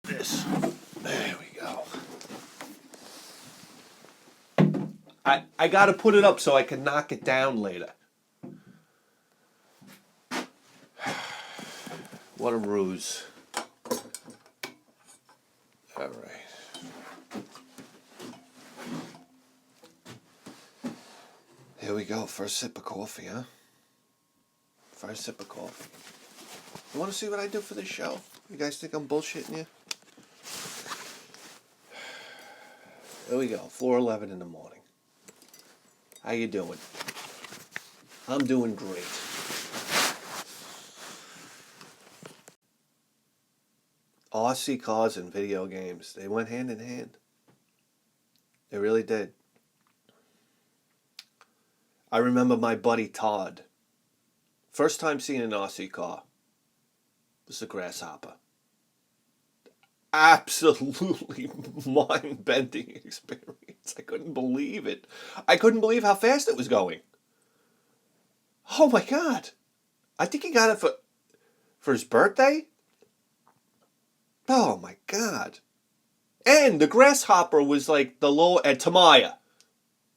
this. There we go. I got to put it up so I can knock it down later. What a ruse. All right. Here we go. First sip of coffee, huh? First sip of coffee. You want to see what I do for this show? You guys think I'm bullshitting you? Here we go. 4:11 in the morning. How you doing? I'm doing great. RC cars and video games, they went hand in hand. They really did. I remember my buddy Todd. First time seeing an RC car was the Grasshopper. Absolutely mind-bending experience. I couldn't believe it. I couldn't believe how fast it was going. Oh my God. I think he got it for his birthday. Oh my God. And the Grasshopper was like the low at Tamiya.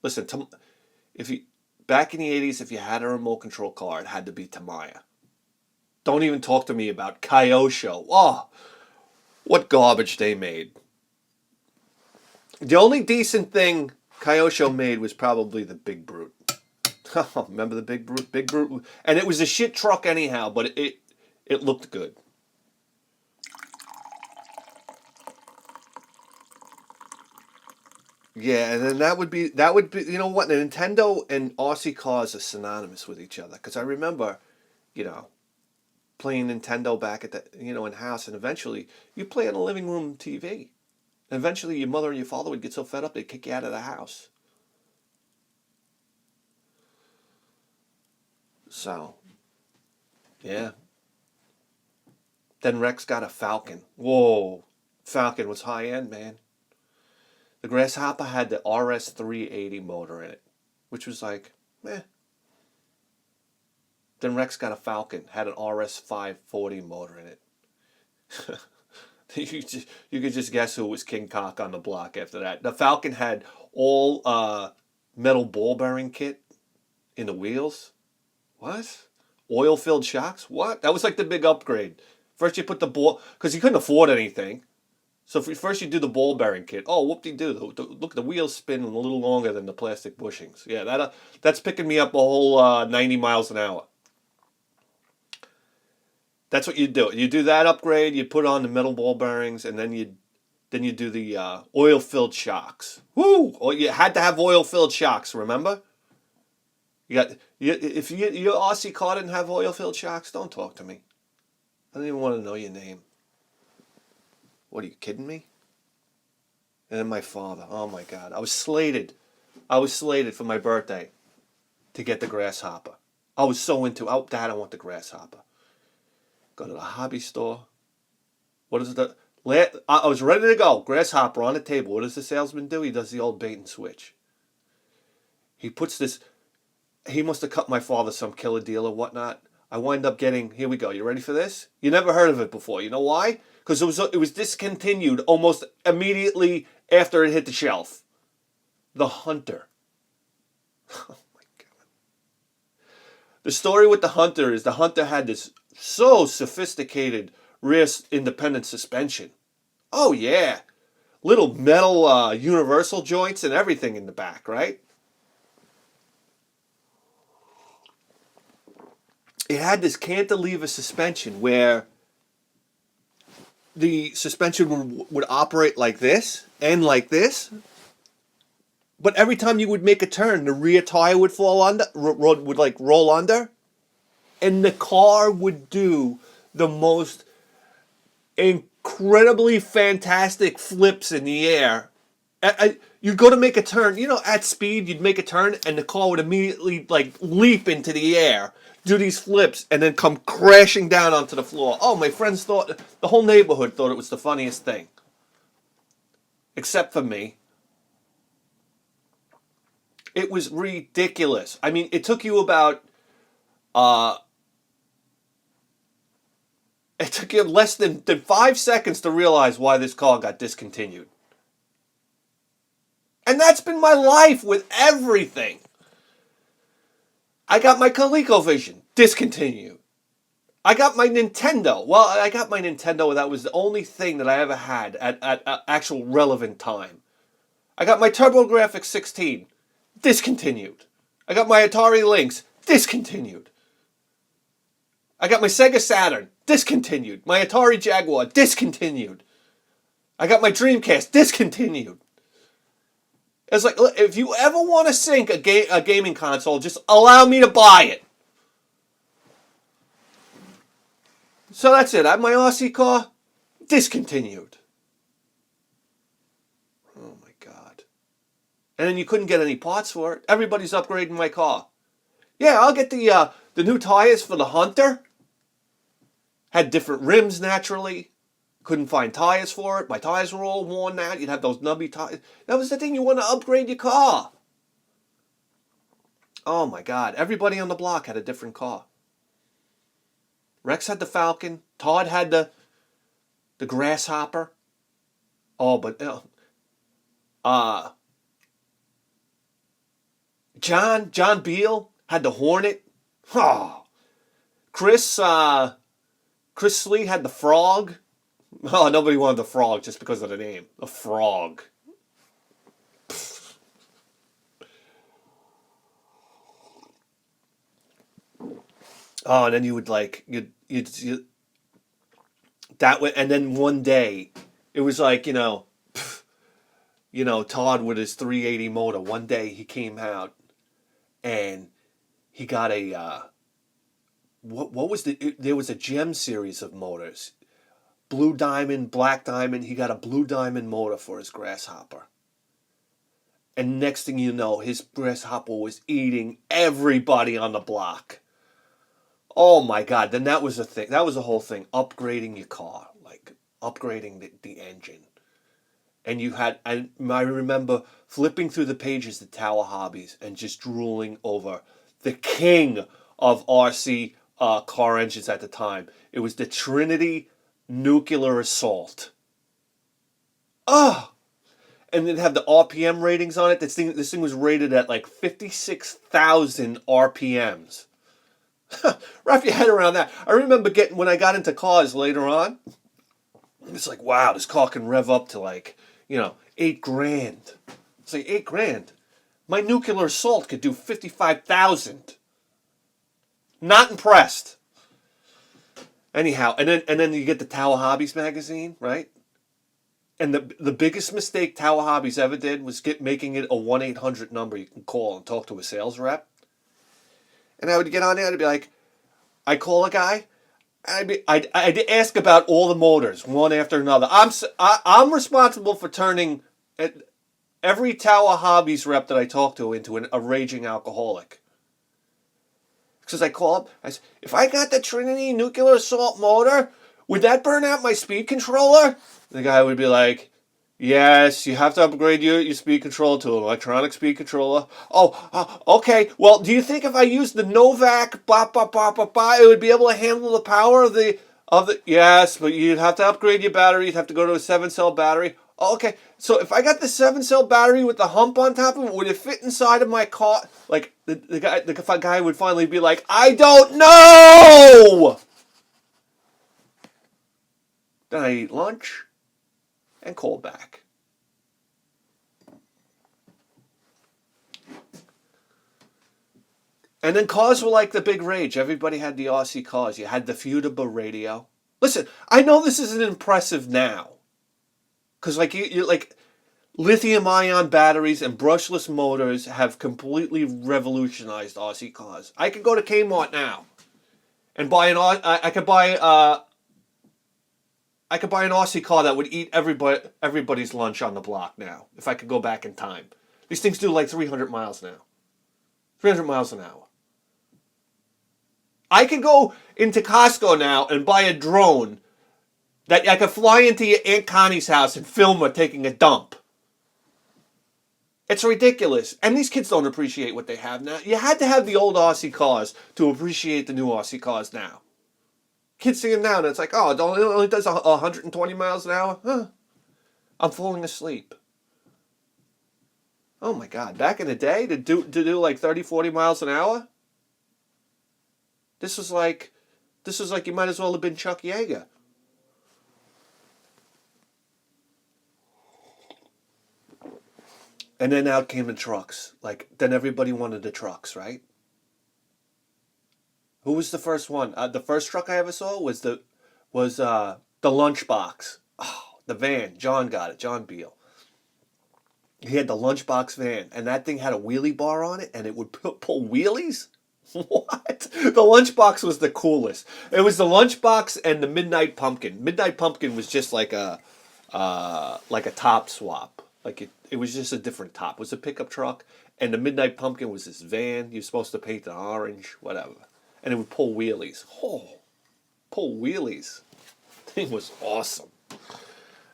Listen, back in the 80s, if you had a remote control car, it had to be Tamiya. Don't even talk to me about Kyosho. Oh, what garbage they made. The only decent thing Kyosho made was probably the Big Brute. Remember the Big Brute? Big Brute, and it was a shit truck anyhow, but it looked good. Yeah, and then that would be you know what, Nintendo and RC cars are synonymous with each other because I remember, you know, playing Nintendo back at the in house, and eventually you play on a living room TV. And eventually your mother and your father would get so fed up they'd kick you out of the house. So, yeah. Then Rex got a Falcon. Whoa. Falcon was high end, man. The Grasshopper had the RS-380 motor in it, which was like, meh. Then Rex got a Falcon, had an RS-540 motor in it. You could just guess who was King Cock on the block after that. The Falcon had all metal ball bearing kit in the wheels. What? Oil-filled shocks? What? That was like the big upgrade. First you put the ball, because you couldn't afford anything. So first you do the ball bearing kit. Oh, whoop-de-doo. Look, the wheels spin a little longer than the plastic bushings. Yeah, that's picking me up a whole 90 miles an hour. That's what you do. You do that upgrade, you put on the metal ball bearings, and then you do the oil-filled shocks. Woo! Oh, you had to have oil-filled shocks, remember? If your RC car didn't have oil-filled shocks, don't talk to me. I don't even want to know your name. What, are you kidding me? And then my father. Oh my God. I was slated for my birthday to get the Grasshopper. I was so into, oh, Dad, I want the Grasshopper. Go to the hobby store. What is the... I was ready to go. Grasshopper on the table. What does the salesman do? He does the old bait and switch. He puts this... He must have cut my father some killer deal or whatnot. I wind up getting... Here we go. You ready for this? You never heard of it before. You know why? Because it was discontinued almost immediately after it hit the shelf. The Hunter. Oh my God. The story with the Hunter is the Hunter had this so sophisticated rear independent suspension. Oh yeah. Little metal universal joints and everything in the back, right? It had this cantilever suspension where the suspension would operate like this and like this. But every time you would make a turn, the rear tire would fall under, would like roll under, and the car would do the most incredibly fantastic flips in the air. You'd go to make a turn, at speed, you'd make a turn, and the car would immediately like leap into the air, do these flips, and then come crashing down onto the floor. Oh, my friends the whole neighborhood thought it was the funniest thing, except for me. It was ridiculous. I mean, it took you about It took you less than 5 seconds to realize why this car got discontinued. And that's been my life with everything. I got my ColecoVision, discontinued. I got my Nintendo. Well, I got my Nintendo. That was the only thing that I ever had at actual relevant time. I got my TurboGrafx 16, discontinued. I got my Atari Lynx, discontinued. I got my Sega Saturn, discontinued. My Atari Jaguar, discontinued. I got my Dreamcast, discontinued. It's like, if you ever want to sink a gaming console, just allow me to buy it. So that's it. I have my RC car, discontinued. Oh my God. And then you couldn't get any parts for it. Everybody's upgrading my car. Yeah, I'll get the new tires for the Hunter. Had different rims naturally. Couldn't find tires for it. My tires were all worn out. You'd have those nubby tires. That was the thing. You want to upgrade your car. Oh my God. Everybody on the block had a different car. Rex had the Falcon. Todd had the Grasshopper. Oh, but John Beal had the Hornet. Oh. Chris Slee had the Frog. Oh, nobody wanted the Frog just because of the name. The Frog. Oh, and then you would you'd that way, and then one day it was like, Todd with his 380 motor. One day he came out and he got a what was there was a gem series of motors. Blue Diamond, Black Diamond. He got a Blue Diamond motor for his Grasshopper. And next thing you know, his Grasshopper was eating everybody on the block. Oh my God. Then that was a thing. That was the whole thing. Upgrading your car. Like upgrading the engine. And I remember flipping through the pages of Tower Hobbies and just drooling over the king of RC car engines at the time. It was the Trinity Nuclear Assault. Oh! And it'd have the RPM ratings on it. This thing was rated at like 56,000 RPMs. Wrap your head around that. I remember when I got into cars later on, it's like, wow, this car can rev up to like, $8,000. It's like $8,000. My Nuclear Assault could do 55,000. Not impressed. Anyhow, and then you get the Tower Hobbies magazine, right? And the biggest mistake Tower Hobbies ever did was making it a 1-800 number you can call and talk to a sales rep. And I would get on there and I'd be like, I call a guy, I'd ask about all the motors, one after another. I'm responsible for turning every Tower Hobbies rep that I talk to into a raging alcoholic. Because I call up, I say, if I got the Trinity Nuclear Assault motor, would that burn out my speed controller? The guy would be like, yes, you have to upgrade your speed controller to an electronic speed controller. Oh, okay. Well, do you think if I use the Novak, it would be able to handle the power of the? Yes, but you'd have to upgrade your battery. You'd have to go to a 7-cell battery. Oh, okay. So if I got the 7-cell battery with the hump on top of it, would it fit inside of my car? Like the guy would finally be like, I don't know. Then I eat lunch and call back. And then cars were like the big rage. Everybody had the RC cars. You had the Feudable radio. Listen, I know this isn't impressive now. Because you lithium-ion batteries and brushless motors have completely revolutionized RC cars. I could go to Kmart now and buy I could buy an RC car that would eat everybody's lunch on the block now, if I could go back in time. These things do like 300 miles now. 300 miles an hour. I could go into Costco now and buy a drone that I could fly into your Aunt Connie's house and film her taking a dump. It's ridiculous. And these kids don't appreciate what they have now. You had to have the old RC cars to appreciate the new RC cars now. Kids see him now, and it's like, oh, it only does 120 miles an hour? Huh. I'm falling asleep. Oh my God. Back in the day, to do like 30, 40 miles an hour? This was like you might as well have been Chuck Yeager. And then out came the trucks. Like, then everybody wanted the trucks, right? Who was the first one? The first truck I ever saw was the lunchbox. Oh, the van. John got it. John Beal. He had the lunchbox van, and that thing had a wheelie bar on it, and it would pull wheelies. What? The lunchbox was the coolest. It was the lunchbox and the Midnight Pumpkin. Midnight Pumpkin was just like a top swap. Like it was just a different top. It was a pickup truck, and the Midnight Pumpkin was this van. You're supposed to paint it orange, whatever, and it would pull wheelies. Oh, pull wheelies. Thing was awesome.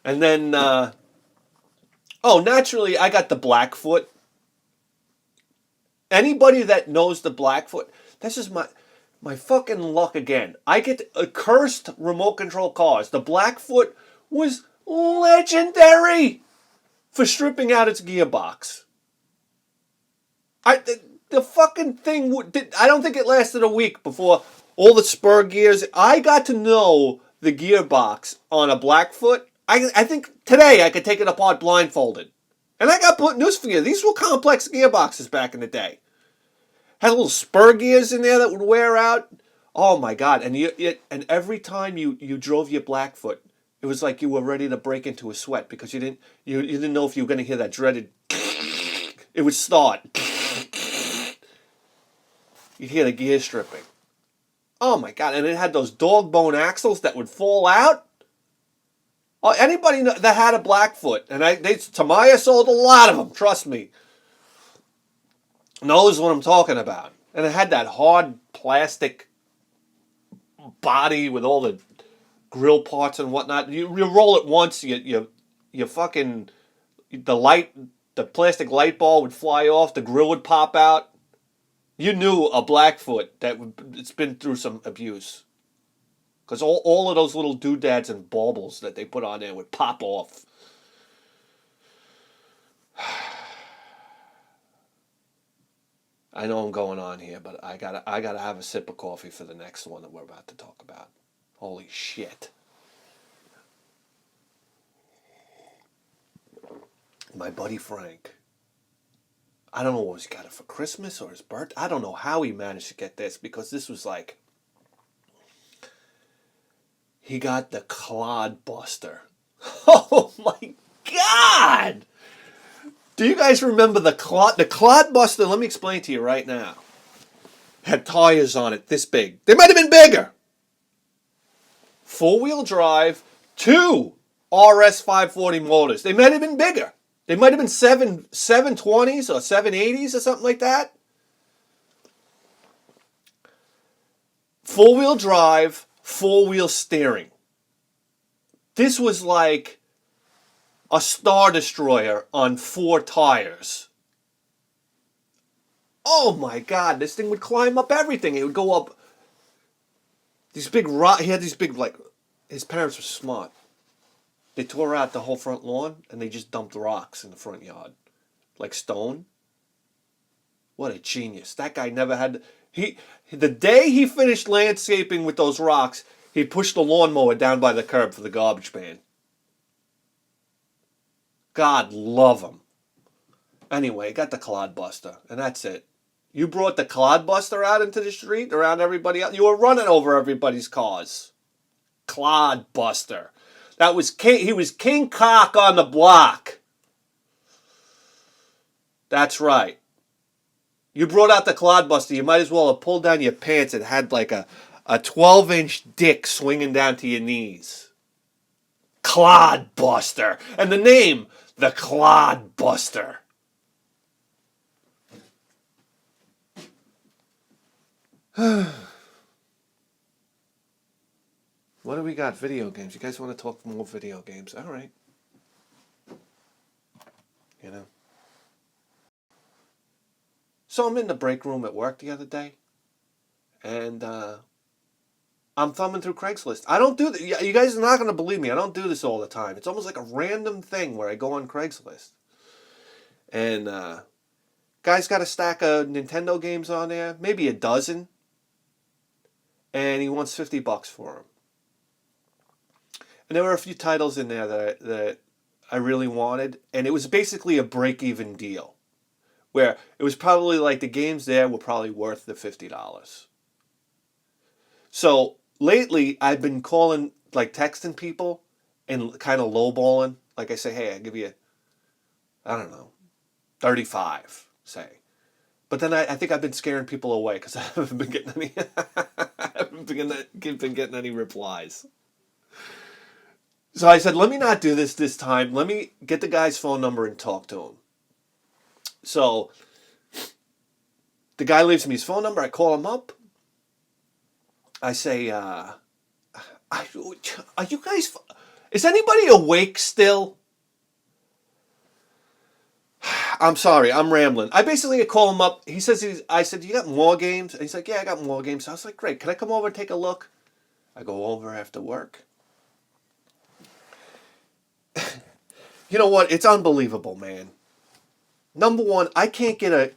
And then, naturally, I got the Blackfoot. Anybody that knows the Blackfoot, this is my fucking luck again. I get a cursed remote control cars. The Blackfoot was legendary for stripping out its gearbox. The fucking thing, I don't think it lasted a week before all the spur gears. I got to know the gearbox on a Blackfoot. I think today I could take it apart blindfolded. And I got news for you. These were complex gearboxes back in the day. Had little spur gears in there that would wear out. Oh my God! And every time you drove your Blackfoot, it was like you were ready to break into a sweat because you didn't know if you were going to hear that dreaded. It would start. You'd hear the gear stripping. Oh my God! And it had those dog bone axles that would fall out. Oh, anybody that had a Blackfoot, and Tamiya sold a lot of them, trust me, knows what I'm talking about. And it had that hard plastic body with all the grill parts and whatnot. You roll it once, you fucking, the plastic light ball would fly off, the grill would pop out. You knew a Blackfoot it's been through some abuse. Because all of those little doodads and baubles that they put on there would pop off. I know I'm going on here, but I gotta have a sip of coffee for the next one that we're about to talk about. Holy shit. My buddy Frank. I don't know what he got it for Christmas or his birthday. I don't know how he managed to get this because this was like... He got the Clodbuster. Oh my God! Do you guys remember the Clodbuster? Let me explain to you right now. Had tires on it this big. They might have been bigger. 4-wheel drive, 2 RS 540 motors. They might have been bigger. They might have been 720s or 780s or something like that. 4-wheel drive, 4-wheel steering. This was like a Star Destroyer on 4 tires. Oh my God, this thing would climb up everything. It would go up these big rocks. He had these big, like, his parents were smart. They tore out the whole front lawn and they just dumped rocks in the front yard. Like stone. What a genius. That guy never had... The day he finished landscaping with those rocks, he pushed the lawnmower down by the curb for the garbage man. God love him. Anyway, got the Clodbuster, and that's it. You brought the Clodbuster out into the street around everybody else. You were running over everybody's cars. Clodbuster. That was he was King Cock on the block. That's right. You brought out the Clodbuster. You might as well have pulled down your pants and had like a 12-inch dick swinging down to your knees. Clodbuster. And the name, the Clodbuster. What do we got? Video games. You guys want to talk more video games? All right. You know. So I'm in the break room at work the other day. And I'm thumbing through Craigslist. I don't do that. You guys are not going to believe me. I don't do this all the time. It's almost like a random thing where I go on Craigslist. And guy's got a stack of Nintendo games on there, maybe a dozen. And he wants $50 for them. And there were a few titles in there that I really wanted. And it was basically a break-even deal. Where it was probably like the games there were probably worth the $50. So lately, I've been calling, like texting people and kind of lowballing. Like I say, hey, I'll give you, I don't know, 35, say. But then I think I've been scaring people away because I haven't been getting any, I haven't been getting any replies. So I said, let me not do this time. Let me get the guy's phone number and talk to him. So the guy leaves me his phone number. I call him up. I say, are you guys, is anybody awake still? I'm sorry, I'm rambling. I basically call him up. He says, I said, you got more games? And he's like, yeah, I got more games. So I was like, great. Can I come over and take a look? I go over after work. You know what? It's unbelievable, man. Number one, I can't get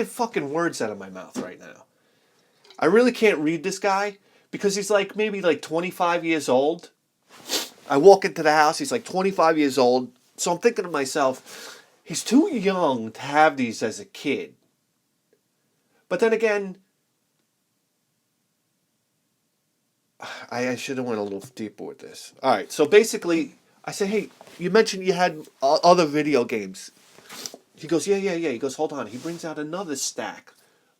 fucking words out of my mouth right now. I really can't read this guy because he's like maybe like 25 years old. I walk into the house, he's like 25 years old. So I'm thinking to myself, he's too young to have these as a kid. But then again, I should have went a little deeper with this. All right, so basically, I said, hey, you mentioned you had other video games. He goes, yeah. He goes, hold on. He brings out another stack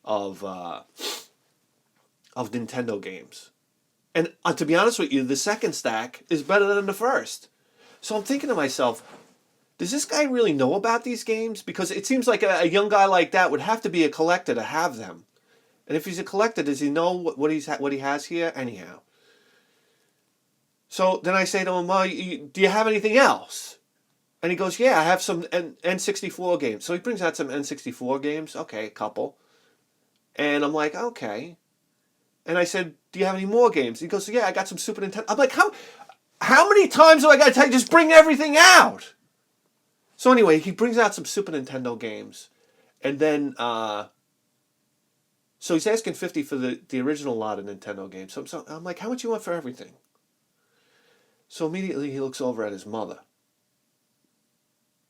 of Nintendo games. And to be honest with you, the second stack is better than the first. So I'm thinking to myself, does this guy really know about these games? Because it seems like a young guy like that would have to be a collector to have them. And if he's a collector, does he know what he has here? Anyhow. So then I say to him, well, do you have anything else? And he goes, yeah, I have some N64 games. So he brings out some N64 games. Okay, a couple. And I'm like, okay. And I said, do you have any more games? He goes, yeah, I got some Super Nintendo. I'm like, how many times do I got to tell you, just bring everything out? So anyway, he brings out some Super Nintendo games. And then, so he's asking $50 for the original lot of Nintendo games. So I'm like, how much you want for everything? So immediately he looks over at his mother.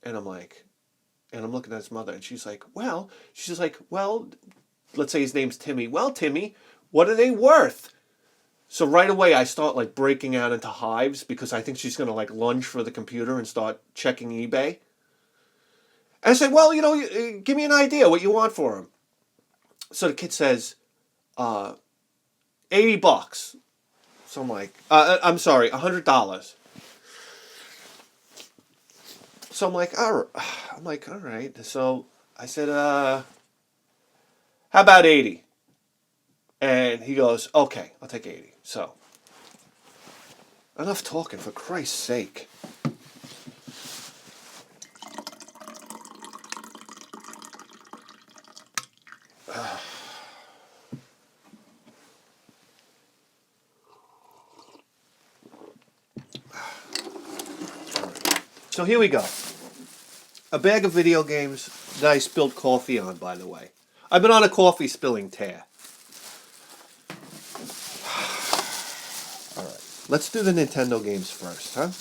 And I'm looking at his mother, and she's like, well, let's say his name's Timmy. Well, Timmy, what are they worth? So right away I start like breaking out into hives because I think she's going to like lunge for the computer and start checking eBay. And I said, well, give me an idea what you want for him. So the kid says, $80. So I'm like, I'm sorry, $100. So I'm like, all right. So I said, how about 80? And he goes, okay, I'll take 80. So, enough talking, for Christ's sake. So here we go. A bag of video games that I spilled coffee on, by the way. I've been on a coffee spilling tear. All right, let's do the Nintendo games first, huh?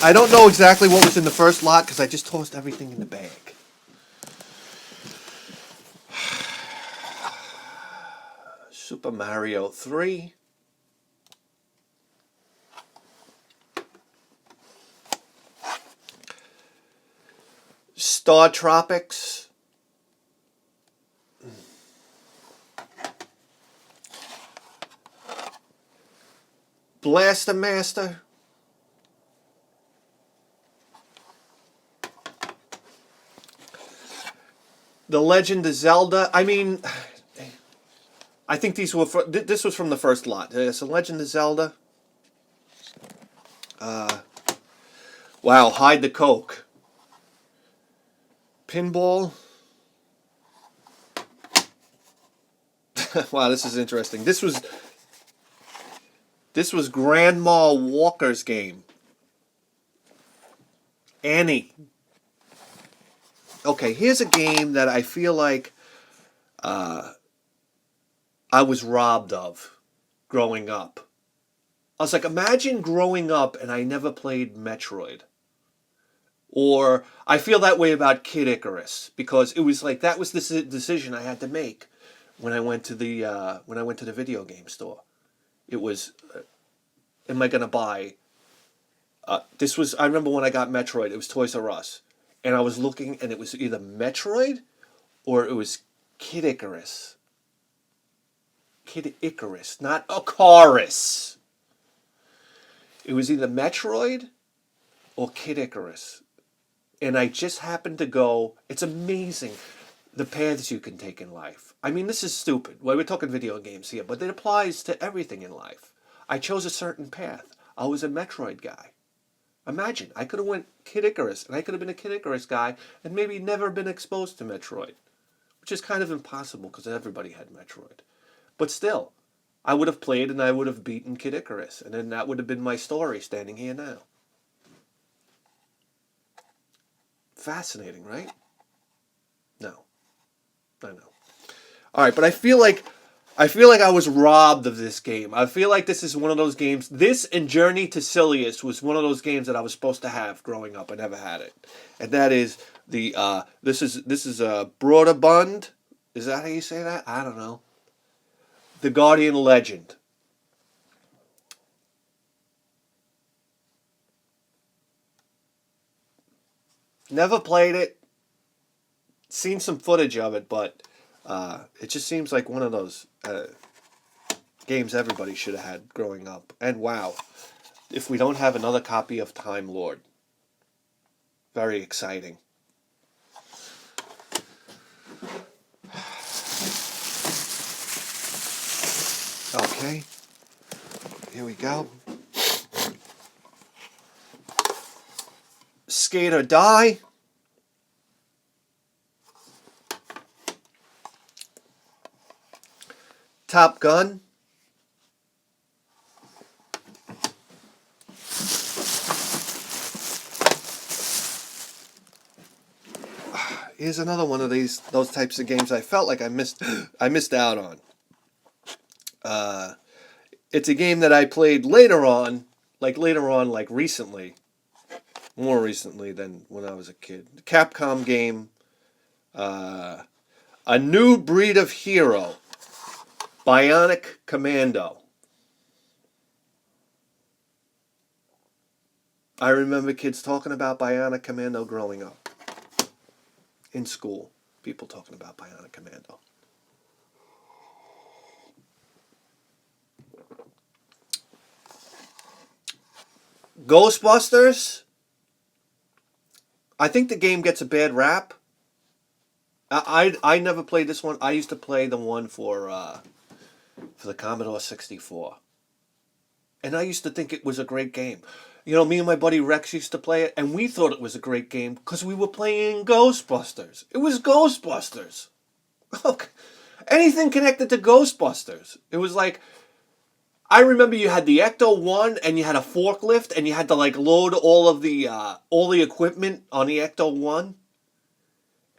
I don't know exactly what was in the first lot because I just tossed everything in the bag. Super Mario 3. Star Tropics. Blaster Master. The Legend of Zelda. I mean, I think these were this was from the first lot. So Legend of Zelda. Wow, Hide the Coke. Pinball. Wow, this is interesting. This was Grandma Walker's game. Annie. Okay, here's a game that I feel like I was robbed of growing up. I was like, imagine growing up and I never played Metroid. Or I feel that way about Kid Icarus because it was like that was the decision I had to make when I went to the video game store. It was, am I gonna buy? This was I remember when I got Metroid. It was Toys R Us, and I was looking, and it was either Metroid or it was Kid Icarus. Kid Icarus, not Icarus. It was either Metroid or Kid Icarus. And I just happened to go, it's amazing the paths you can take in life. I mean, this is stupid. Well, we're talking video games here, but it applies to everything in life. I chose a certain path. I was a Metroid guy. Imagine, I could have went Kid Icarus, and I could have been a Kid Icarus guy, and maybe never been exposed to Metroid. Which is kind of impossible, because everybody had Metroid. But still, I would have played, and I would have beaten Kid Icarus, and then that would have been my story standing here now. Fascinating, right? No. I know. All right, but I feel like I was robbed of this game. I feel like this is one of those games. This and Journey to Silius was one of those games that I was supposed to have growing up. I never had it, and that is the this is a Broderbund. Is that how you say that? I don't know. The Guardian Legend. Never played it. Seen some footage of it, but it just seems like one of those games everybody should have had growing up. And wow, if we don't have another copy of Time Lord. Very exciting. Okay, here we go. Skate or Die. Top Gun. Here's another one of those types of games I felt like I missed out on. It's a game that I played later on, like recently. More recently than when I was a kid. Capcom game. A New Breed of Hero. Bionic Commando. I remember kids talking about Bionic Commando growing up. In school. People talking about Bionic Commando. Ghostbusters. I think the game gets a bad rap. I never played this one. I used to play the one for the Commodore 64. And I used to think it was a great game. You know, me and my buddy Rex used to play it, and we thought it was a great game because we were playing Ghostbusters. It was Ghostbusters. Look, anything connected to Ghostbusters. It was like, I remember you had the Ecto-1 and you had a forklift and you had to like load all the equipment on the Ecto-1.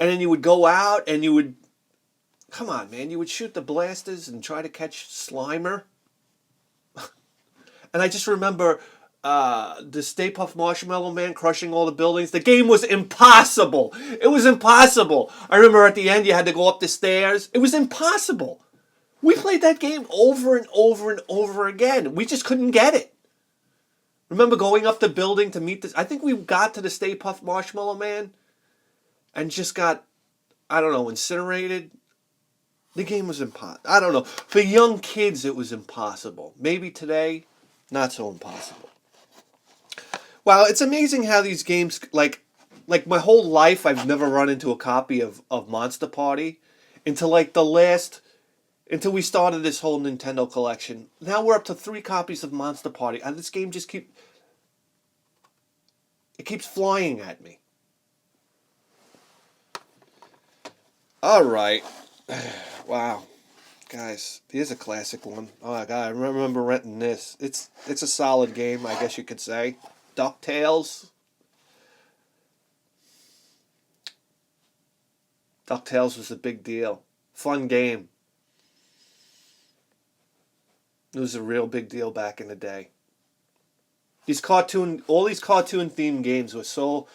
And then you would go out and you would, come on man, you would shoot the blasters and try to catch Slimer. And I just remember the Stay Puft Marshmallow Man crushing all the buildings. The game was impossible. It was impossible. I remember at the end you had to go up the stairs. It was impossible. We played that game over and over and over again. We just couldn't get it. Remember going up the building to meet this? I think we got to the Stay Puft Marshmallow Man and just got, I don't know, incinerated. The game was impossible. I don't know. For young kids, it was impossible. Maybe today, not so impossible. Wow, it's amazing how these games, like, like my whole life I've never run into a copy of Monster Party until like until we started this whole Nintendo collection. Now we're up to 3 copies of Monster Party, and this game just keeps flying at me. All right. Wow. Guys, here's a classic one. Oh my god, I remember renting this. It's a solid game, I guess you could say. DuckTales. DuckTales was a big deal. Fun game. It was a real big deal back in the day. All these cartoon themed games were so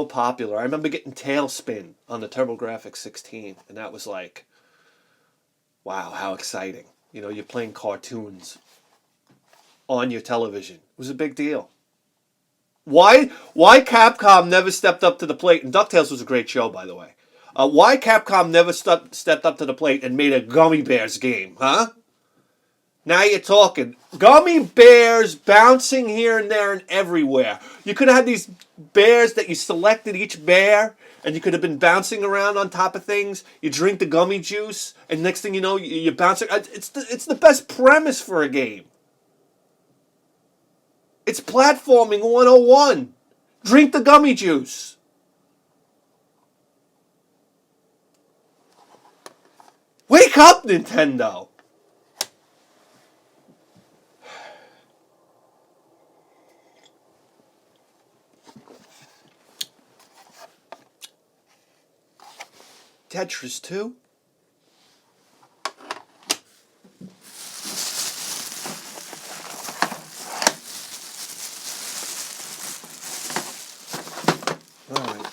popular. I remember getting Tailspin on the TurboGrafx 16, and that was like, wow, how exciting. You know, you're playing cartoons on your television. It was a big deal. Why Capcom never stepped up to the plate, and DuckTales was a great show, by the way. Why Capcom never stepped up to the plate and made a Gummy Bears game, huh? Now you're talking. Gummy bears bouncing here and there and everywhere. You could have had these bears that you selected each bear, and you could have been bouncing around on top of things. You drink the gummy juice, and next thing you know, you're bouncing. It's the best premise for a game. It's platforming 101. Drink the gummy juice. Wake up, Nintendo. Tetris 2? Alright.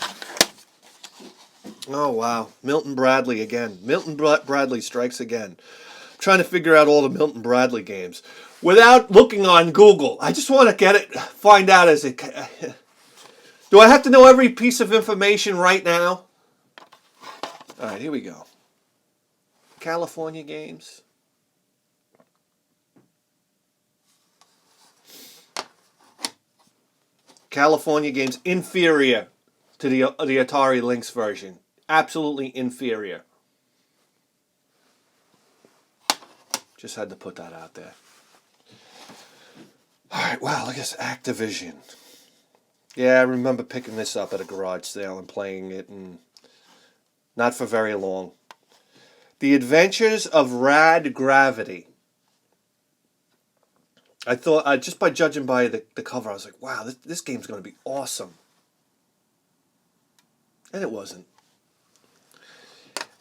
Oh, wow. Milton Bradley again. Milton Bradley strikes again. I'm trying to figure out all the Milton Bradley games without looking on Google. I just want to find out as it... Do I have to know every piece of information right now? All right, here we go. California games. California games inferior to the Atari Lynx version. Absolutely inferior. Just had to put that out there. All right, wow, look at this Activision. Yeah, I remember picking this up at a garage sale and playing it, and not for very long. The Adventures of Rad Gravity. I thought, just by judging by the cover, I was like, wow, this game's going to be awesome. And it wasn't.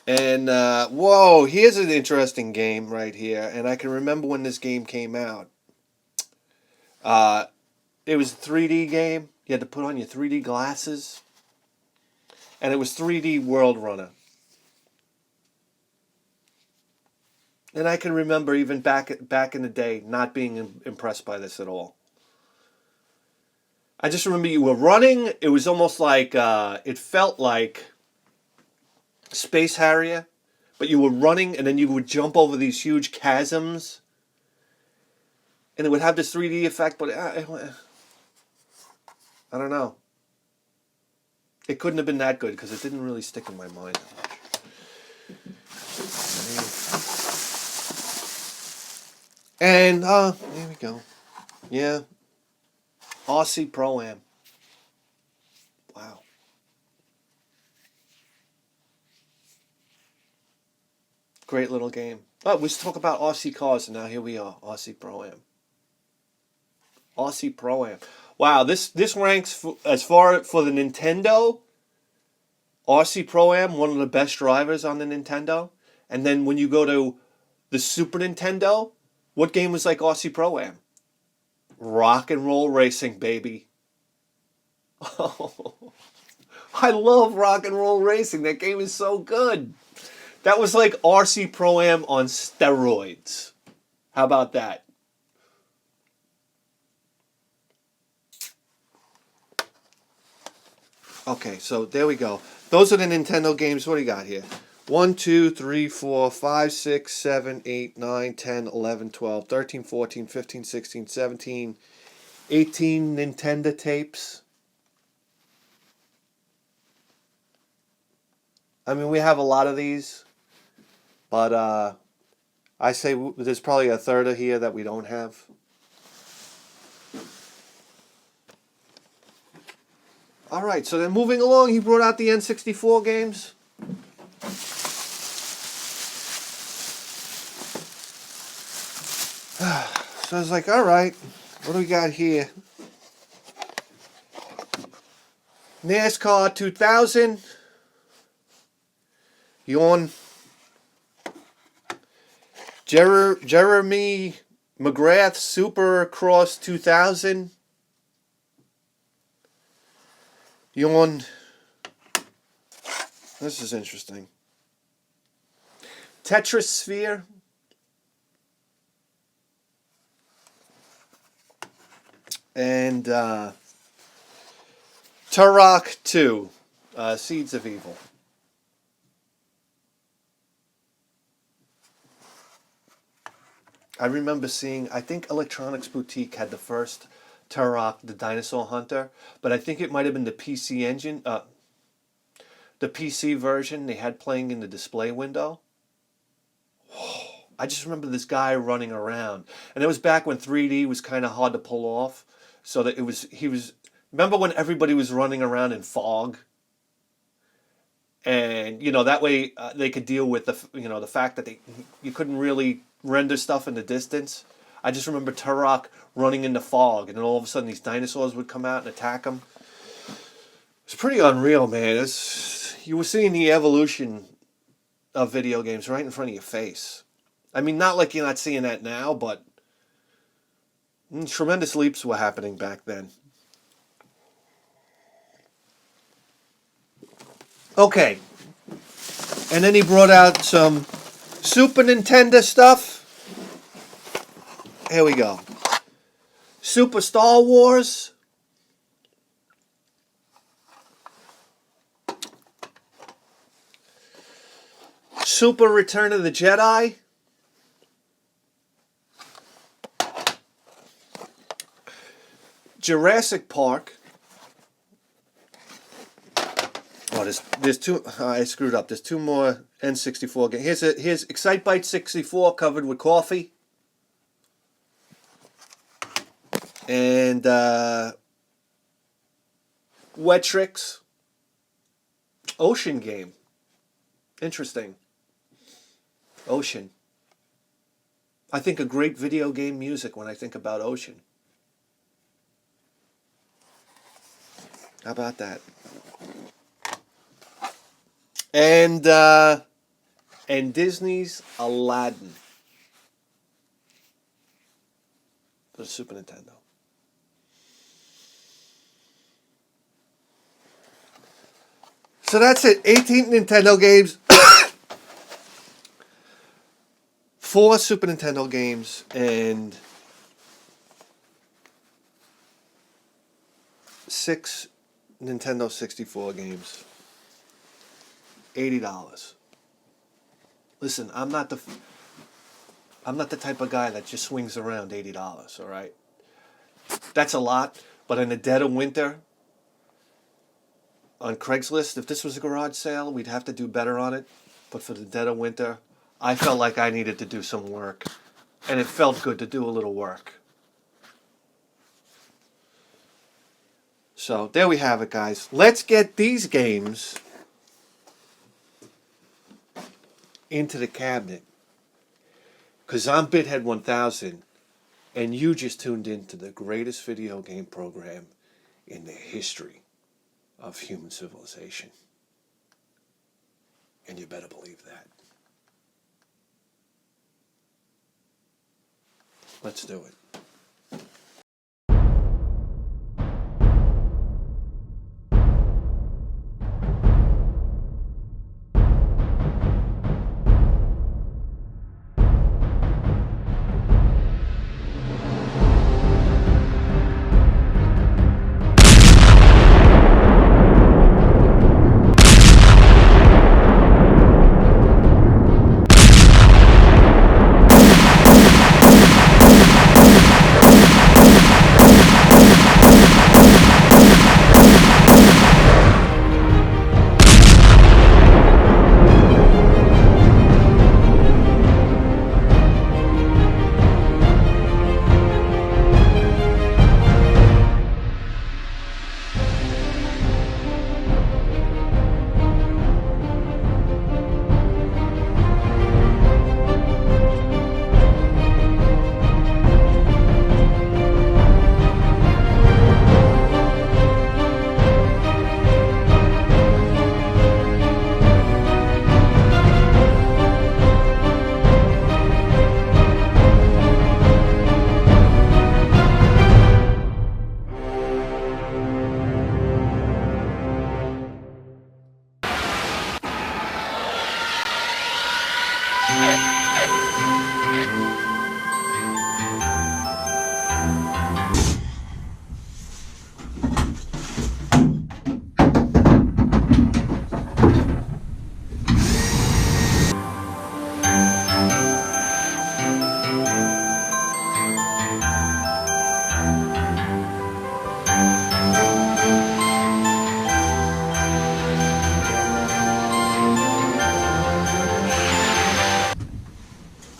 And, whoa, here's an interesting game right here. And I can remember when this game came out. It was a 3D game. You had to put on your 3D glasses. And it was 3D World Runner. And I can remember even back in the day not being impressed by this at all. I just remember you were running. It was almost like, it felt like Space Harrier. But you were running and then you would jump over these huge chasms. And it would have this 3D effect, but I don't know. It couldn't have been that good because it didn't really stick in my mind that much. And, there we go. Yeah. Aussie Pro-Am. Wow. Great little game. Oh, we talk about Aussie cars, and now here we are. Aussie Pro-Am. Aussie Pro-Am. Wow, this ranks as far for the Nintendo. Aussie Pro-Am, one of the best drivers on the Nintendo. And then when you go to the Super Nintendo, what game was like Aussie Pro-Am? Rock and Roll Racing, baby. Oh, I love Rock and Roll Racing. That game is so good. That was like RC Pro-Am on steroids. How about that? Okay, so there we go. Those are the Nintendo games. What do you got here? 1, 2, 3, 4, 5, 6, 7, 8, 9, 10, 11, 12, 13, 14, 15, 16, 17, 18 Nintendo tapes. I mean, we have a lot of these, but I say there's probably a third of here that we don't have. All right, so then moving along, he brought out the N64 games. So I was like, all right, what do we got here? NASCAR 2000. Yawn. Jeremy McGrath Supercross 2000. Yawn. This is interesting. Tetris Sphere. And Turok 2, Seeds of Evil. I remember seeing, I think Electronics Boutique had the first Turok, the Dinosaur Hunter, but I think it might have been the PC engine, the PC version they had playing in the display window. I just remember this guy running around. And it was back when 3D was kind of hard to pull off. So that remember when everybody was running around in fog? And, that way they could deal with the fact that you couldn't really render stuff in the distance. I just remember Turok running in the fog, and then all of a sudden these dinosaurs would come out and attack him. It's pretty unreal, man. You were seeing the evolution of video games right in front of your face. I mean, not like you're not seeing that now, but tremendous leaps were happening back then. Okay. And then he brought out some Super Nintendo stuff. Here we go. Super Star Wars. Super Return of the Jedi. Jurassic Park. Oh, there's two. I screwed up. There's two more N64 games. Here's Excitebike 64 covered with coffee. And Wet Tricks. Ocean game. Interesting. Ocean. I think a great video game music when I think about Ocean. How about that? And Disney's Aladdin for the Super Nintendo. So that's it. 18 Nintendo games. 4 Super Nintendo games and 6 Nintendo 64 games. $80. Listen, I'm not the type of guy that just swings around $80, all right? That's a lot, but in the dead of winter on Craigslist, if this was a garage sale, we'd have to do better on it. But for the dead of winter, I felt like I needed to do some work, and it felt good to do a little work. So there we have it, guys. Let's get these games into the cabinet, because I'm Bithead 1000, and you just tuned in to the greatest video game program in the history of human civilization. And you better believe that. Let's do it.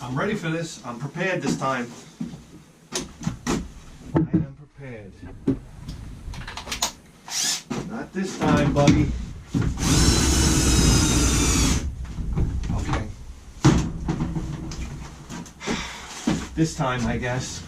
I'm ready for this. I'm prepared this time. I am prepared. Not this time, buddy. Okay. This time, I guess.